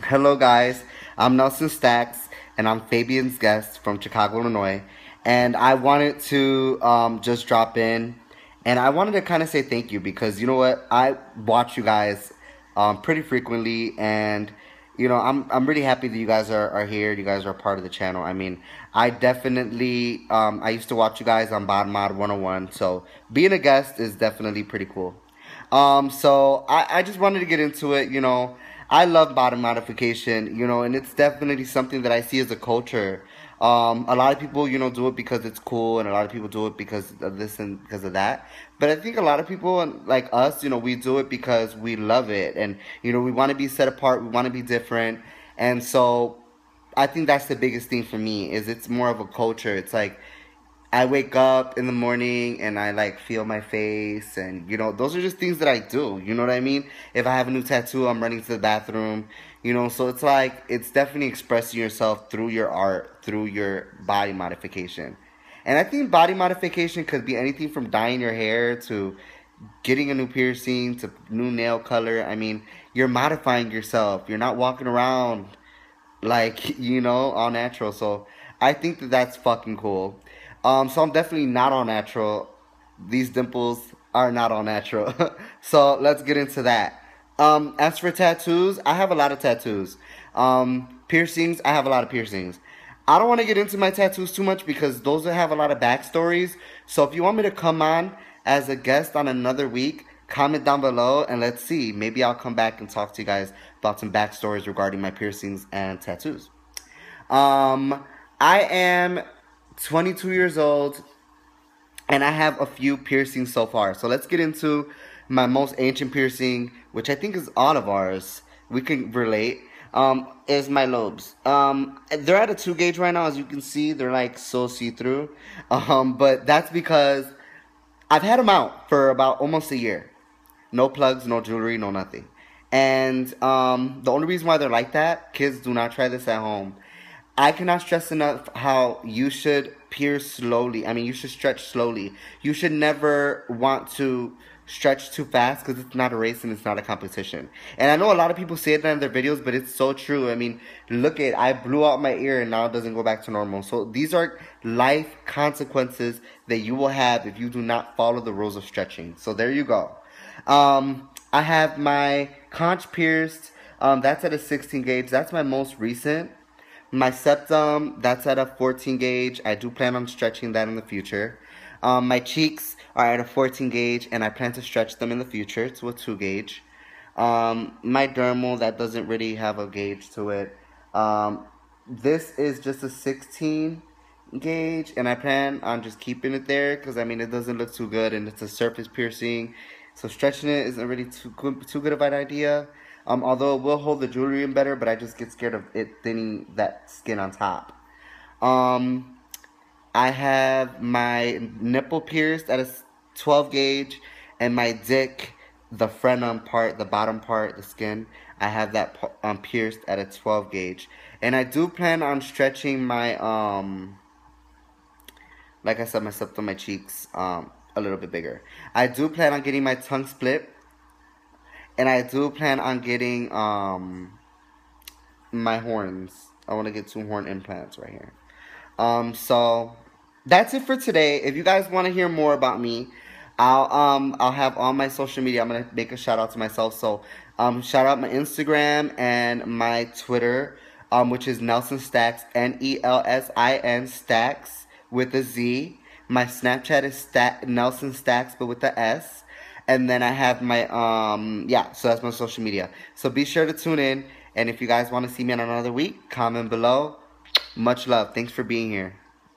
Hello, guys. I'm NelsinStackz, and I'm Fabian's guest from Chicago, Illinois. And I wanted to just drop in, and I wanted to kind of say thank you because you know what? I watch you guys pretty frequently, and I'm really happy that you guys are here. You guys are part of the channel. I mean, I definitely I used to watch you guys on Bottom Mod 101, so being a guest is definitely pretty cool. So I just wanted to get into it. I love body modification, and it's definitely something that I see as a culture. A lot of people, do it because it's cool, and a lot of people do it because of this and because of that. But I think a lot of people, like us, we do it because we love it, and we want to be set apart, we want to be different, and so I think that's the biggest thing for me. Is it's more of a culture. It's like I wake up in the morning and I like feel my face, and those are just things that I do. You know what I mean? If I have a new tattoo, I'm running to the bathroom. So it's like it's definitely expressing yourself through your art, through your body modification. And I think body modification could be anything from dyeing your hair to getting a new piercing to new nail color. I mean, you're modifying yourself. You're not walking around like all natural. So I think that that's fucking cool. So I'm definitely not all natural. These dimples are not all natural. So let's get into that. As for tattoos, I have a lot of tattoos. Piercings, I have a lot of piercings. I don't want to get into my tattoos too much because those have a lot of backstories. So if you want me to come on as a guest on another week, comment down below and let's see. Maybe I'll come back and talk to you guys about some backstories regarding my piercings and tattoos. I am 22 years old, and I have a few piercings so far. So let's get into my most ancient piercing, which I think is all of ours. We can relate. Is my lobes. They're at a 2 gauge right now, as you can see. They're like so see-through. But that's because I've had them out for about almost a year. No plugs, no jewelry, no nothing. And the only reason why they're like that, kids, do not try this at home. I cannot stress enough how you should pierce slowly. I mean, you should stretch slowly. You should never want to stretch too fast because it's not a race and it's not a competition. And I know a lot of people say that in their videos, but it's so true. I mean, look at, I blew out my ear and now it doesn't go back to normal. So these are life consequences that you will have if you do not follow the rules of stretching. So there you go. I have my conch pierced. That's at a 16 gauge. That's my most recent. My septum, that's at a 14 gauge. I do plan on stretching that in the future. My cheeks are at a 14 gauge, and I plan to stretch them in the future to a 2 gauge. My dermal, that doesn't really have a gauge to it. This is just a 16 gauge, and I plan on just keeping it there because, I mean, it doesn't look too good, and it's a surface piercing. So stretching it isn't really too good of an idea. Although it will hold the jewelry in better, but I just get scared of it thinning that skin on top. I have my nipple pierced at a 12 gauge, and my dick, the frenum part, the bottom part, the skin, I have that pierced at a 12 gauge. And I do plan on stretching my, like I said, my septum, my cheeks, a little bit bigger. I do plan on getting my tongue split. And I do plan on getting my horns. I want to get 2 horn implants right here. So that's it for today. If you guys want to hear more about me, I'll have all my social media. I'm gonna make a shout out to myself. So shout out my Instagram and my Twitter, which is NelsinStackz, NELSIN Stacks with a Z. My Snapchat is NelsinStackz, but with the S. And then I have my, so that's my social media. So be sure to tune in. And if you guys want to see me on another week, comment below. Much love. Thanks for being here.